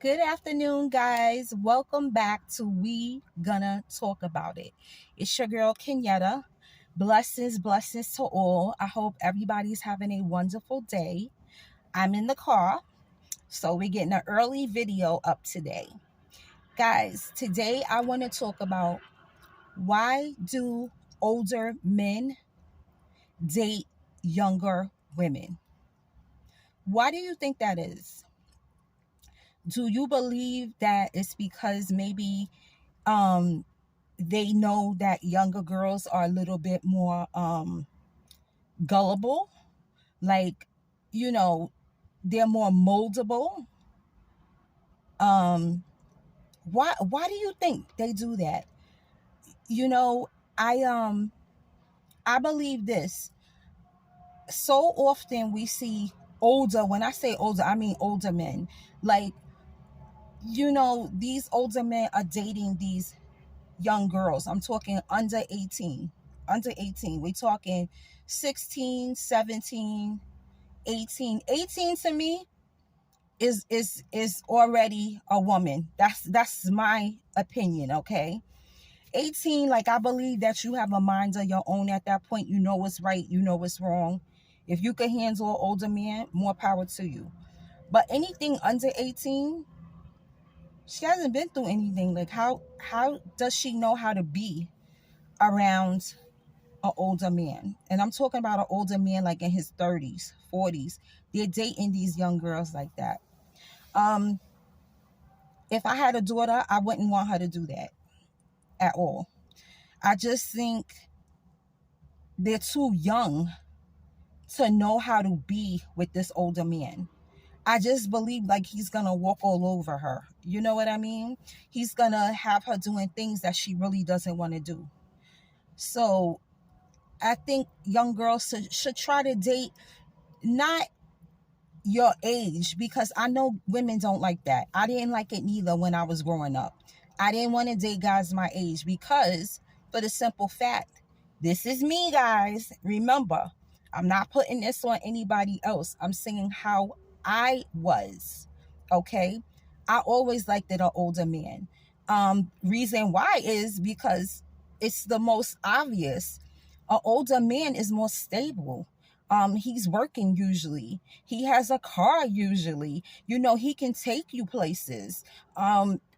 Good afternoon, guys. Welcome back to We Gonna Talk About It. It's your girl, Kenyatta. Blessings to all. I hope everybody's having a wonderful day. I'm in the car, so we're getting an early video up today. Guys, today I want to talk about why do older men date younger women? Why do you think that is? Do you believe that it's because maybe um they know that younger girls are a little bit more gullible, like, you know, they're more moldable? um why do you think they do that? you know I believe this. So often we see older, when I say older, I mean older men, like, these older men are dating these young girls. I'm talking under 18. Under 18. We're talking 16, 17, 18. 18 to me is already a woman. That's my opinion, okay? 18, like, I believe that you have a mind of your own at that point. You know what's right, you know what's wrong. If you can handle an older man, more power to you. But anything under 18, she hasn't been through anything. Like, how does she know how to be around an older man? And I'm talking about an older man like in his 30s, 40s. They're dating these young girls like that. Um, if I had a daughter, I wouldn't want her to do that at all. I just think they're too young to know how to be with this older man. I just believe like he's gonna walk all over her. You know what I mean? He's gonna have her doing things that she really doesn't want to do. So I think young girls should try to date not your age, because I know women don't like that. I didn't like it neither when I was growing up. I didn't want to date guys my age because, for the simple fact, this is me, guys. Remember, I'm not putting this on anybody else. I'm saying how I was. Okay? I always liked it an older man. Reason why is because it's the most obvious. An older man is more stable. He's working usually. He has a car usually. He can take you places.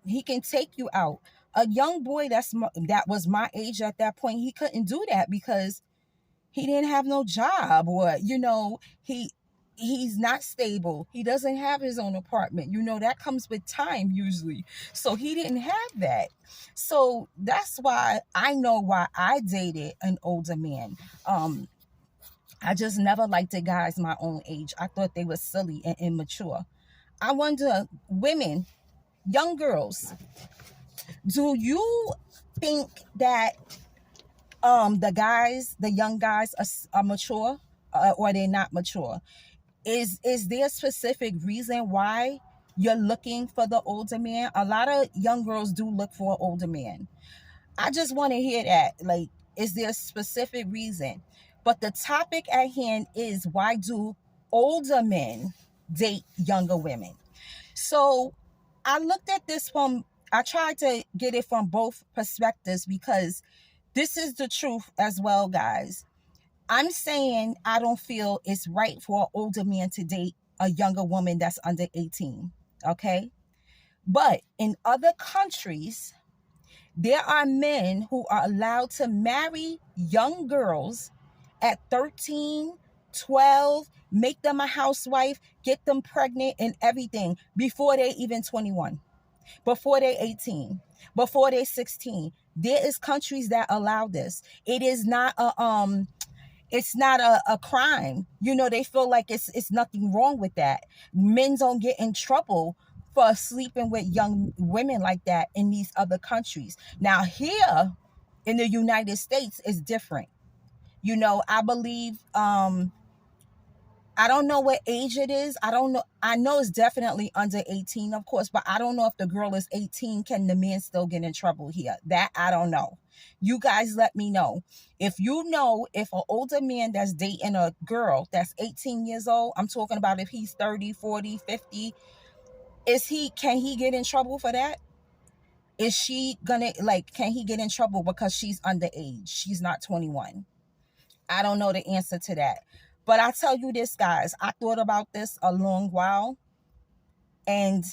He can take you out. A young boy that was my age at that point, he couldn't do that because he didn't have no job, or he's not stable. He doesn't have his own apartment. That comes with time usually. So he didn't have that. So that's why I know why I dated an older man. I just never liked the guys my own age. I thought they were silly and immature. I wonder, women, young girls, do you think that the young guys are mature, or they're not mature? Is there a specific reason why you're looking for the older man? A lot of young girls do look for an older man. I just want to hear that. Like, is there a specific reason? But the topic at hand is, why do older men date younger women? So I tried to get it from both perspectives, because this is the truth as well, guys. I'm saying I don't feel it's right for an older man to date a younger woman that's under 18. Okay. But in other countries, there are men who are allowed to marry young girls at 13, 12, make them a housewife, get them pregnant and everything before they even 21, before they 18, before they 16. There is countries that allow this. It is not a crime. They feel like it's nothing wrong with that. Men don't get in trouble for sleeping with young women like that in these other countries. Now, here in the United States is different. I believe, I don't know what age it is. I don't know. I know it's definitely under 18, of course, but I don't know if the girl is 18. Can the man still get in trouble here? That I don't know. You guys let me know. If you know, if an older man that's dating a girl that's 18 years old, I'm talking about if he's 30, 40, 50, Can he get in trouble for that? Is she gonna, like, can he get in trouble because she's underage? She's not 21. I don't know the answer to that. But I tell you this, guys, I thought about this a long while, and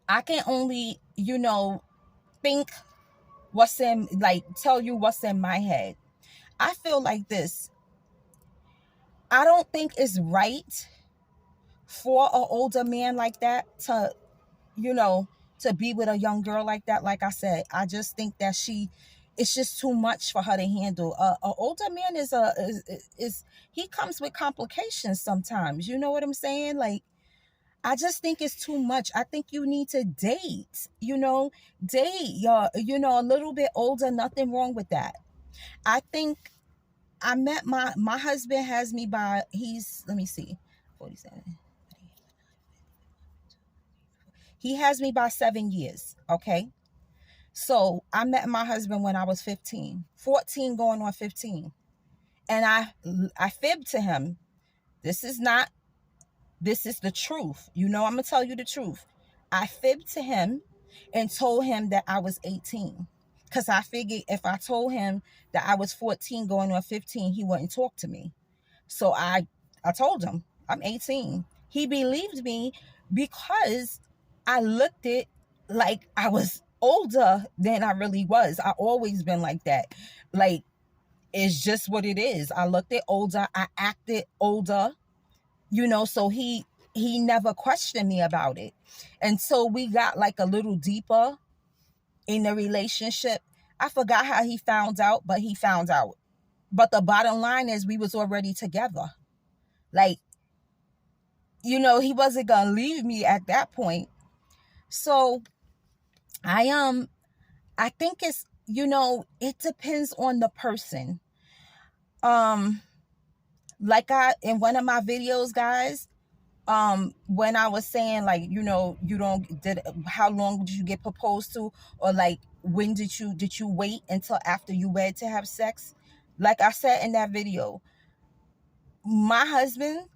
I can only, think what's in, like, tell you what's in my head. I feel like this. I don't think it's right for an older man like that to, you know, to be with a young girl like that. Like I said, I just think that it's just too much for her to handle. A older man is he comes with complications sometimes. You know what I'm saying? Like, I just think it's too much. I think you need to date, date a little bit older. Nothing wrong with that. I think I met my husband has me by, let me see, 47. He has me by 7 years. Okay. So I met my husband when I was 15, 14 going on 15. And I fibbed to him. This is the truth. I'm going to tell you the truth. I fibbed to him and told him that I was 18. Because I figured if I told him that I was 14 going on 15, he wouldn't talk to me. So I told him I'm 18. He believed me because I looked it like I was older than I really was. I always been like that. Like, it's just what it is. I looked it older. I acted older, so he never questioned me about it. And so we got like a little deeper in the relationship. I forgot how he found out, but he found out. But the bottom line is we was already together. Like, he wasn't gonna leave me at that point. So I think it's, it depends on the person. Like in one of my videos, guys, when I was saying, like, how long did you get proposed to, or like when did you wait until after you wed to have sex? Like I said in that video, my husband,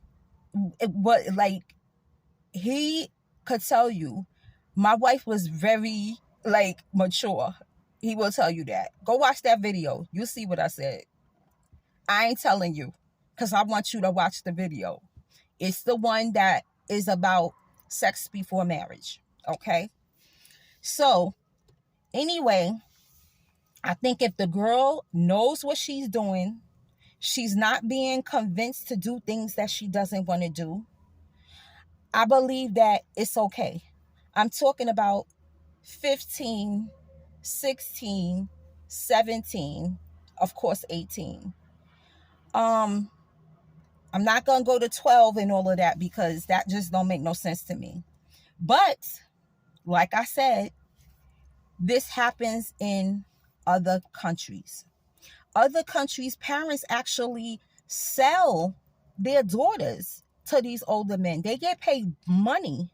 he could tell you my wife was very, like, mature. He will tell you that. Go watch that video. You'll see what I said. I ain't telling you because I want you to watch the video. It's the one that is about sex before marriage. Okay? So, anyway, I think if the girl knows what she's doing, she's not being convinced to do things that she doesn't want to do, I believe that it's okay. I'm talking about 15, 16, 17, of course 18. I'm not going to go to 12 and all of that because that just don't make no sense to me. But like I said, this happens in other countries. Other countries, parents actually sell their daughters to these older men. They get paid money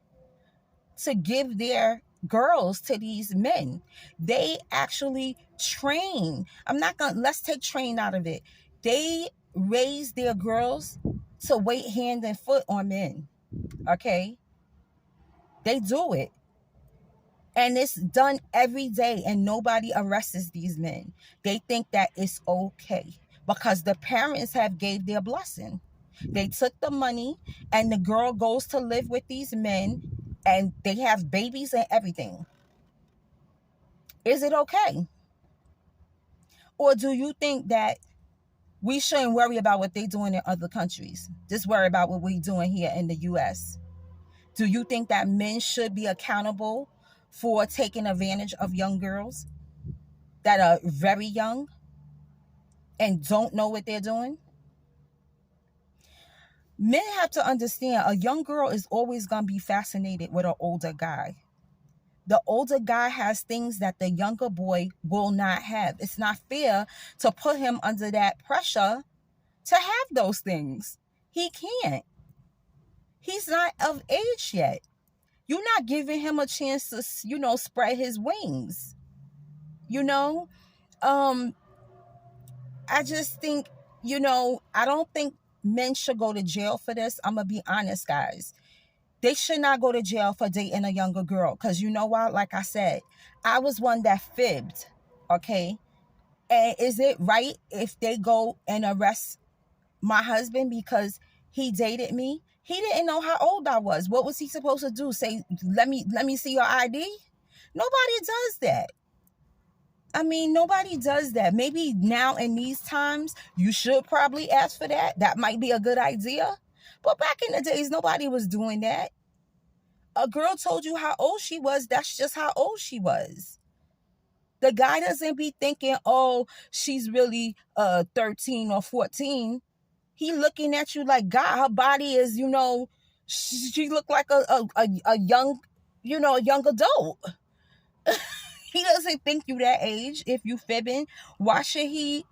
to give their girls to these men. They actually train. Let's take train out of it. They raise their girls to wait hand and foot on men. Okay? They do it. And it's done every day, and nobody arrests these men. They think that it's okay because the parents have gave their blessing. They took the money, and the girl goes to live with these men, and they have babies and everything. Is it okay? Or do you think that we shouldn't worry about what they're doing in other countries? Just worry about what we're doing here in the U.S. Do you think that men should be accountable for taking advantage of young girls that are very young and don't know what they're doing? Men have to understand a young girl is always going to be fascinated with an older guy. The older guy has things that the younger boy will not have. It's not fair to put him under that pressure to have those things. He can't. He's not of age yet. You're not giving him a chance to, spread his wings. I just think, I don't think men should go to jail for this. I'm going to be honest, guys. They should not go to jail for dating a younger girl. Because you know why? Like I said, I was one that fibbed. Okay. And is it right if they go and arrest my husband because he dated me? He didn't know how old I was. What was he supposed to do? Say, let me see your ID? Nobody does that. I mean, nobody does that. Maybe now in these times, you should probably ask for that. That might be a good idea. But back in the days, nobody was doing that. A girl told you how old she was. That's just how old she was. The guy doesn't be thinking, oh, she's really 13 or 14. He looking at you like, God, her body is, she look like a young, a young adult. He doesn't think you that age. If you fibbing, why should he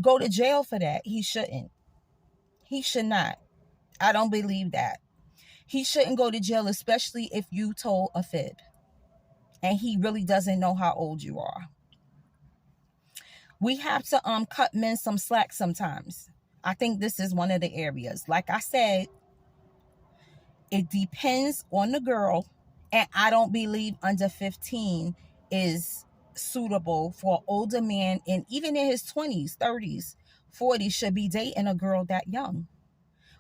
go to jail for that? He shouldn't. He should not. I don't believe that. He shouldn't go to jail, especially if you told a fib and he really doesn't know how old you are. We have to cut men some slack sometimes. I think this is one of the areas. Like I said, it depends on the girl, and I don't believe under 15 is suitable for an older man, and even in his 20s, 30s, 40s should be dating a girl that young.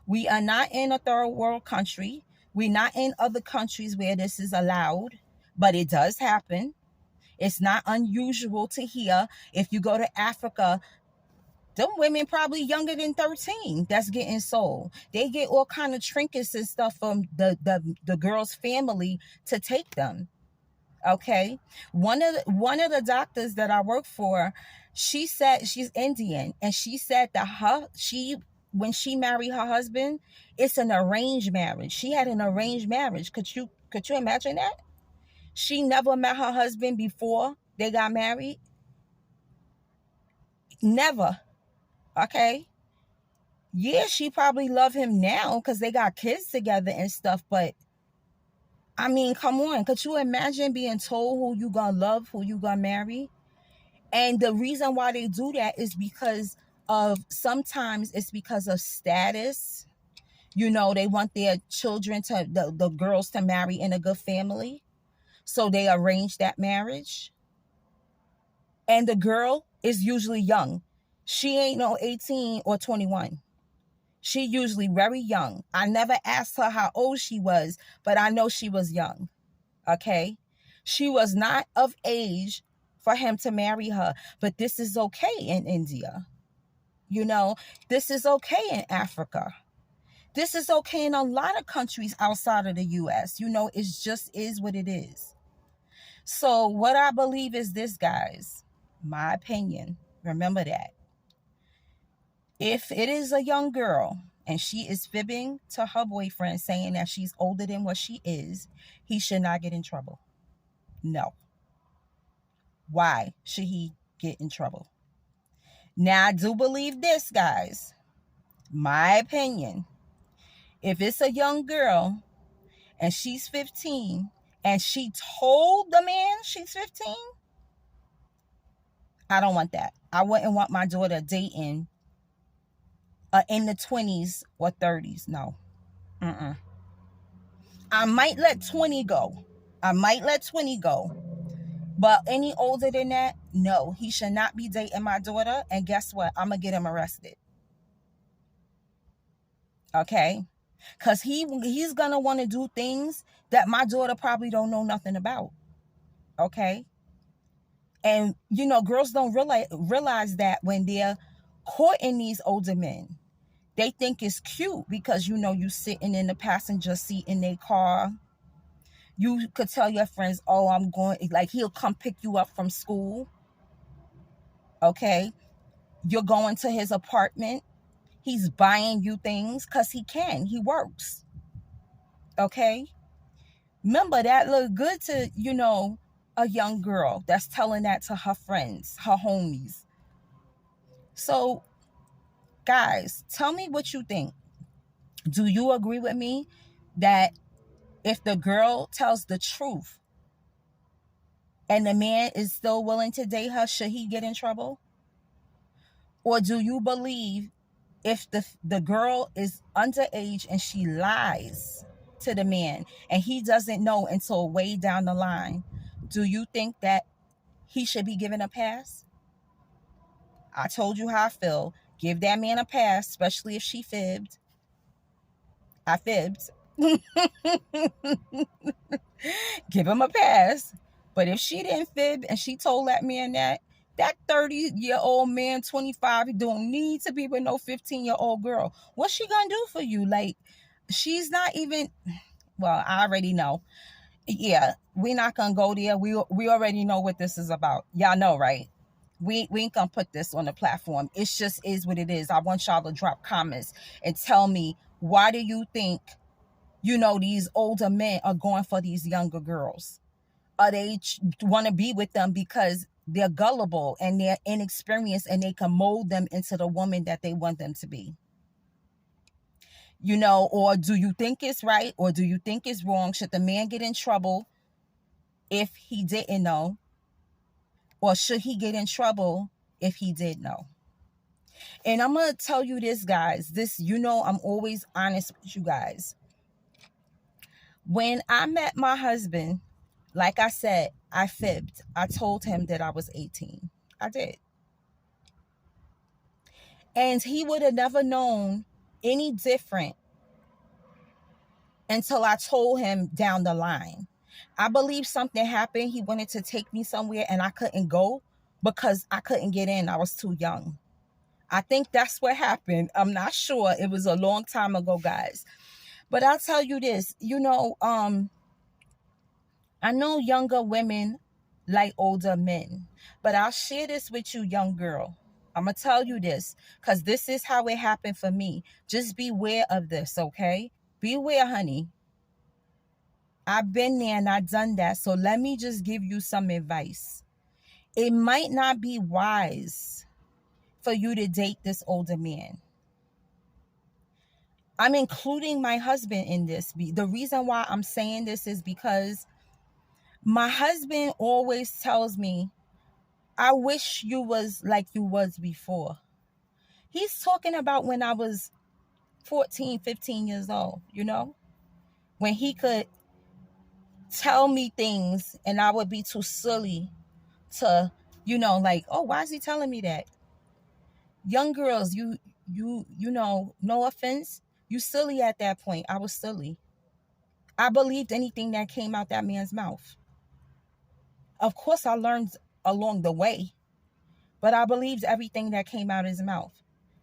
We are not in a third world country. We're not in other countries where this is allowed, but it does happen. It's not unusual to hear. If you go to Africa, them women probably younger than 13 that's getting sold. They get all kind of trinkets and stuff from the girl's family to take them. Okay. One of the doctors that I work for, she said, she's Indian, and she said that when she married her husband, it's an arranged marriage. She had an arranged marriage. Could you imagine that? She never met her husband before they got married. Never. Okay. Yeah, she probably love him now because they got kids together and stuff. But I mean, come on. Could you imagine being told who you gonna love, who you gonna marry? And the reason why they do that is because sometimes it's because of status. They want their children the girls to marry in a good family. So they arrange that marriage. And the girl is usually young. She ain't no 18 or 21. She usually very young. I never asked her how old she was, but I know she was young. Okay? She was not of age for him to marry her, but this is okay in India. This is okay in Africa. This is okay in a lot of countries outside of the US. It just is what it is. So what I believe is this, guys, my opinion. Remember that. If it is a young girl and she is fibbing to her boyfriend saying that she's older than what she is, he should not get in trouble. No. Why should he get in trouble? Now, I do believe this, guys. My opinion. If it's a young girl and she's 15 and she told the man she's 15, I don't want that. I wouldn't want my daughter dating in the 20s or 30s. No. I might let 20 go. But any older than that, no. He should not be dating my daughter. And guess what? I'm going to get him arrested. Okay? Because he's going to want to do things that my daughter probably don't know nothing about. Okay? And, girls don't realize that when they're courting these older men. They think it's cute because, you sitting in the passenger seat in their car. You could tell your friends, oh, I'm going, like he'll come pick you up from school. Okay? You're going to his apartment. He's buying you things because he can. He works. Okay? Remember, that look good to, a young girl that's telling that to her friends, her homies. So, guys, tell me what you think. Do you agree with me that if the girl tells the truth and the man is still willing to date her, should he get in trouble? Or do you believe if the girl is underage and she lies to the man and he doesn't know until way down the line, do you think that he should be given a pass? I told you how I feel. Give that man a pass, especially if she fibbed. I fibbed. Give him a pass. But if she didn't fib and she told that man that 30-year-old man, 25, he don't need to be with no 15-year-old girl. What's she gonna do for you? Like, she's not even, well, I already know. Yeah, we're not gonna go there. We already know what this is about. Y'all know, right? We ain't gonna put this on the platform. It just is what it is. I want y'all to drop comments and tell me, why do you think, these older men are going for these younger girls? Or they want to be with them because they're gullible and they're inexperienced and they can mold them into the woman that they want them to be? Or do you think it's right, or do you think it's wrong? Should the man get in trouble if he didn't know? Or should he get in trouble if he did know? And I'm going to tell you this, guys. I'm always honest with you guys. When I met my husband, like I said, I fibbed. I told him that I was 18. I did. And he would have never known any different until I told him down the line. I believe something happened. He wanted to take me somewhere and I couldn't go because I couldn't get in. I was too young. I think that's what happened. I'm not sure. It was a long time ago, guys. But I'll tell you this, I know younger women like older men, but I'll share this with you, young girl. I'm going to tell you this because this is how it happened for me. Just beware of this, okay? Beware, honey. I've been there and I've done that. So let me just give you some advice. It might not be wise for you to date this older man. I'm including my husband in this. The reason why I'm saying this is because my husband always tells me, I wish you was like you was before. He's talking about when I was 14, 15 years old, when he could tell me things and I would be too silly to, oh, why is he telling me that? Young girls, no offense, you silly at that point. I was silly. I believed anything that came out that man's mouth. Of course, I learned along the way, but I believed everything that came out of his mouth.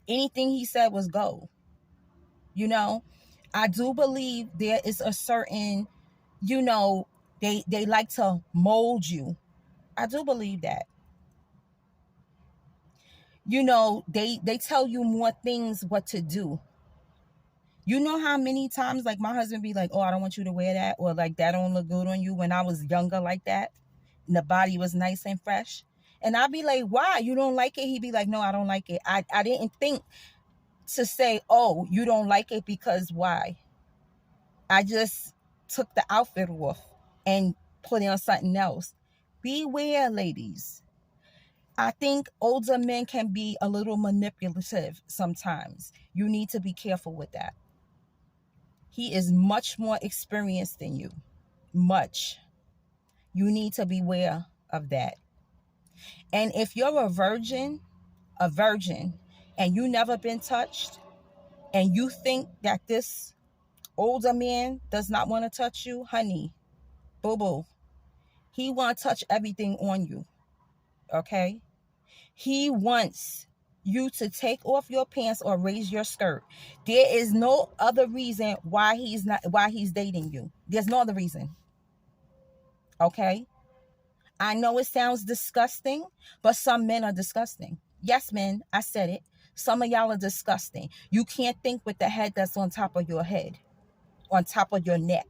Anything he said was gold. I do believe there is a certain, they like to mold you. I do believe that. They tell you more things what to do. You know how many times, like, my husband be like, oh, I don't want you to wear that, or like, that don't look good on you, when I was younger like that and the body was nice and fresh. And I'd be like, why? You don't like it? He'd be like, no, I don't like it. I didn't think to say, oh, you don't like it because why? I just took the outfit off and put on something else. Beware, ladies. I think older men can be a little manipulative sometimes. You need to be careful with that. He is much more experienced than you. Much. You need to beware of that. And if you're a virgin, and you never been touched, and you think that this older man does not want to touch you, honey, boo-boo, he want to touch everything on you, okay? He wants you to take off your pants or raise your skirt. There is no other reason why he's dating you. There's no other reason, okay? I know it sounds disgusting, but some men are disgusting. Yes, men, I said it. Some of y'all are disgusting. You can't think with the head that's on top of your head, on top of your neck,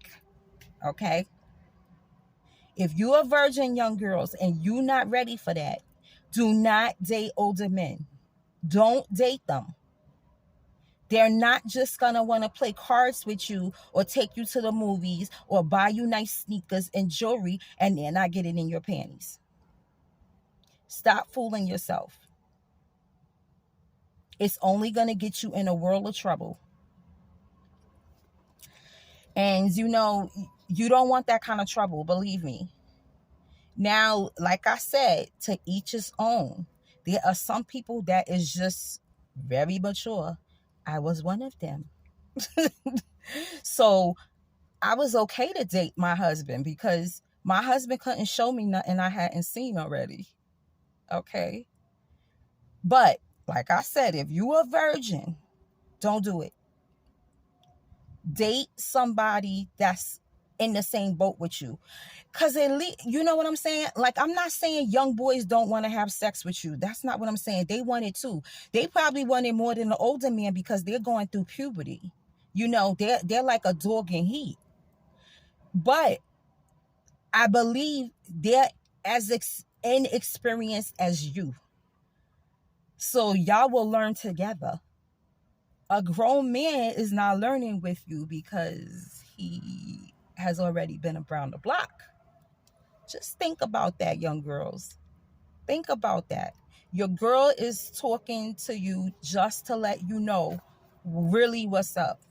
okay? If you're a virgin, young girls, and you're not ready for that, do not date older men. Don't date them. They're not just going to want to play cards with you or take you to the movies or buy you nice sneakers and jewelry and they're not getting in your panties. Stop fooling yourself. It's only going to get you in a world of trouble. And you know, you don't want that kind of trouble, believe me. Now, like I said, to each his own. There are some people that is just very mature. I was one of them. So I was okay to date my husband because my husband couldn't show me nothing I hadn't seen already. Okay. But like I said, if you a virgin, don't do it. Date somebody that's in the same boat with you. Cause at least, you know what I'm saying? Like, I'm not saying young boys don't want to have sex with you. That's not what I'm saying. They want it too. They probably want it more than the older man because they're going through puberty. You know, they're like a dog in heat. But I believe they're as inexperienced as you. So y'all will learn together. A grown man is not learning with you because he has already been around the block. Just think about that, young girls. Think about that. Your girl is talking to you just to let you know really what's up.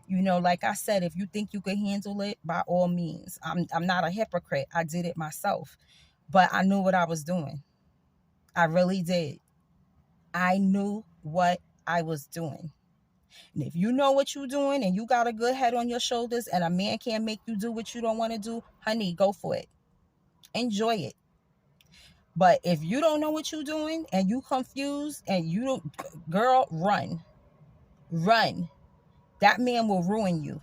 You know, like I said, if you think you can handle it, by all means. I'm not a hypocrite. I did it myself. But I knew what I was doing. I really did. I knew what I was doing. And if you know what you're doing and you got a good head on your shoulders and a man can't make you do what you don't want to do, honey, go for it. Enjoy it. But if you don't know what you're doing and you confused and you don't, girl, run. Run. That man will ruin you.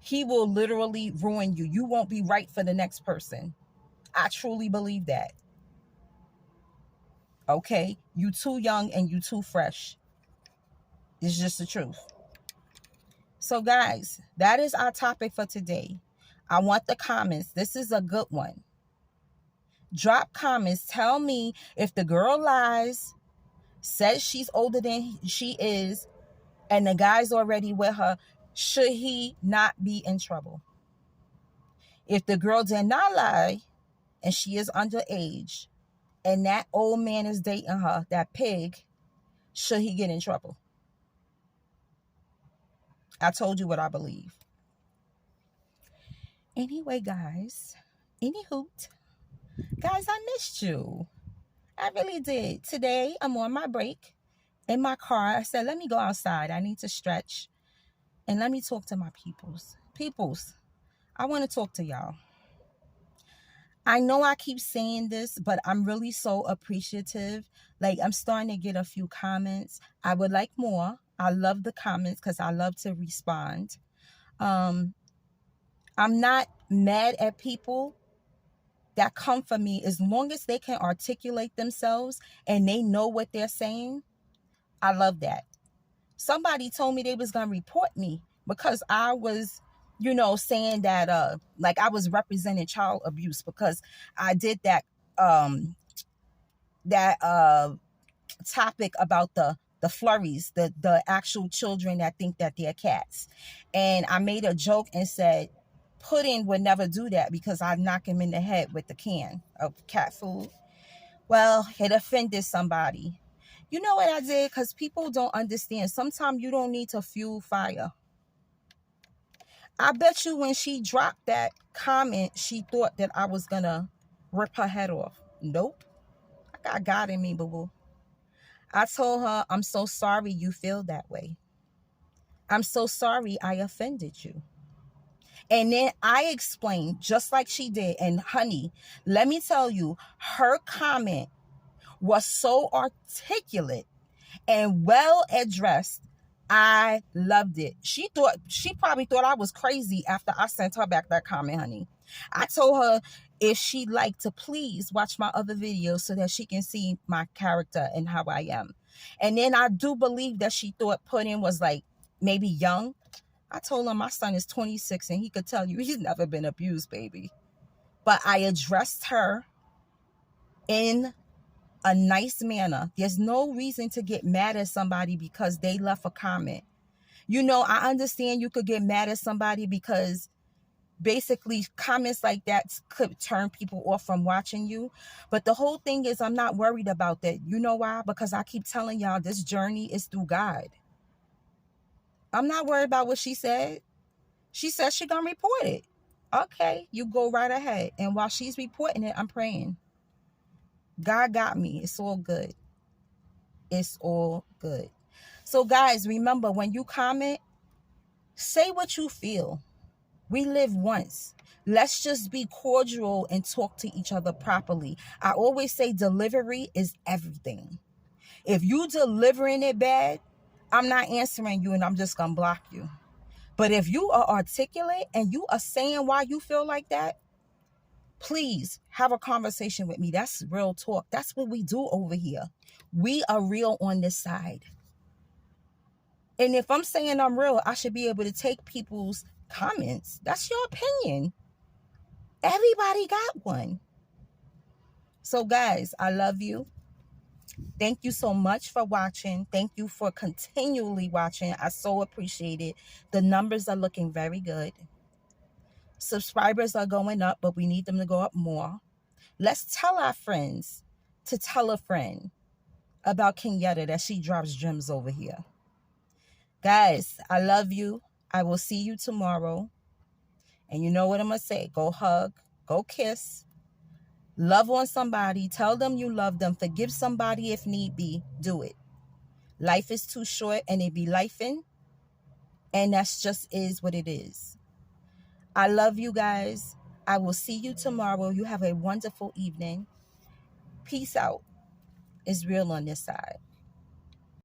He will literally ruin you. You won't be right for the next person. I truly believe that. Okay? You too young and you too fresh. It's just the truth. So guys, that is our topic for today. I want the comments. This is a good one. Drop comments. Tell me if the girl lies, says she's older than she is, and the guy's already with her, should he not be in trouble? If the girl did not lie and she is underage and that old man is dating her, that pig, should he get in trouble? I told you what I believe. Anyway, guys, any hoot. Guys, I missed you. I really did. Today, I'm on my break in my car. I said, let me go outside. I need to stretch and let me talk to my peoples. Peoples, I want to talk to y'all. I know I keep saying this, but I'm really so appreciative. Like, I'm starting to get a few comments. I would like more. I love the comments because I love to respond. I'm not mad at people that come for me as long as they can articulate themselves and they know what they're saying. I love that. Somebody told me they was going to report me because I was, you know, saying that like I was representing child abuse because I did that topic about the flurries, the actual children that think that they're cats. And I made a joke and said Pudding would never do that because I'd knock him in the head with the can of cat food. Well, it offended somebody. You know what I did? Because people don't understand. Sometimes you don't need to fuel fire. I bet you when she dropped that comment, she thought that I was going to rip her head off. Nope. I got God in me, boo-boo. I told her, I'm so sorry you feel that way. I'm so sorry I offended you. And then I explained just like she did. And honey, let me tell you, her comment was so articulate and well addressed. I loved it. She probably thought I was crazy after I sent her back that comment, honey. I told her if she'd like to please watch my other videos so that she can see my character and how I am. And then I do believe that she thought Pudding was like maybe young. I told her my son is 26 and he could tell you he's never been abused, baby. But I addressed her in a nice manner. There's no reason to get mad at somebody because they left a comment. You know, I understand you could get mad at somebody because basically comments like that could turn people off from watching you. But the whole thing is I'm not worried about that. You know why? Because I keep telling y'all this journey is through God. I'm not worried about what she said. She said she gonna report it. Okay, you go right ahead. And while she's reporting it, I'm praying. God got me. It's all good. It's all good. So guys, remember, when you comment, say what you feel. We live once. Let's just be cordial and talk to each other properly. I always say delivery is everything. If you delivering it bad, I'm not answering you and I'm just going to block you. But if you are articulate and you are saying why you feel like that, please have a conversation with me. That's real talk. That's what we do over here. We are real on this side. And if I'm saying I'm real, I should be able to take people's comments. That's your opinion. Everybody got one. So guys, I love you. Thank you so much for watching. Thank you for continually watching. I so appreciate it. The numbers are looking very good. Subscribers are going up, but we need them to go up more. Let's tell our friends to tell a friend about Kenyatta that she drops gems over here. Guys, I love you. I will see you tomorrow. And you know what I'm going to say. Go hug. Go kiss. Love on somebody. Tell them you love them. Forgive somebody if need be. Do it. Life is too short and it be lifing. And that's just is what it is. I love you guys. I will see you tomorrow. You have a wonderful evening. Peace out. It's real on this side.